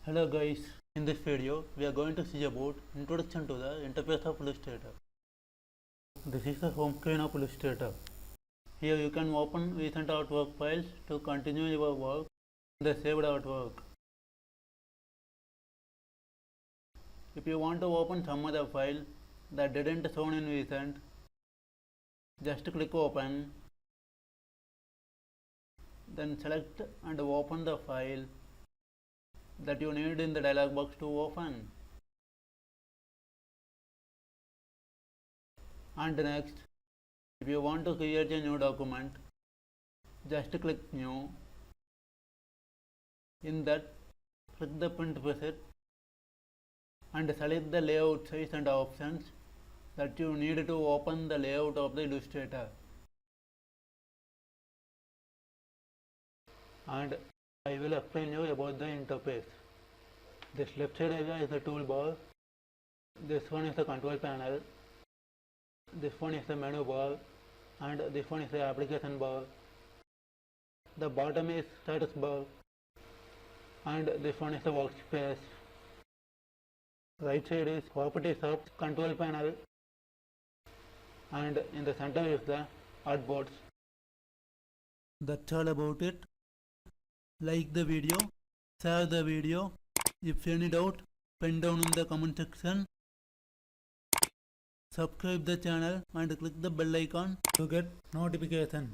Hello guys, in this video we are going to see about introduction to the interface of Illustrator. This is the home screen of Illustrator. Here you can open recent artwork files to continue your work in the saved artwork. If you want to open some other file that didn't shown in recent, just click open, then select and open the file that you need in the dialog box to open. And next, if you want to create a new document, just click new. In that, click the print preset and select the layout size and options that you need to open the layout of the Illustrator. And I will explain you about the interface. This left side area is the toolbar, this one is the control panel, this one is the menu bar, and this one is the application bar. The bottom is status bar, and this one is the workspace. Right side is properties of control panel, and in the center is the artboards. That's all about it. Like the video, share the video. If any doubt, pen down in the comment section. Subscribe the channel and click the bell icon to get notification.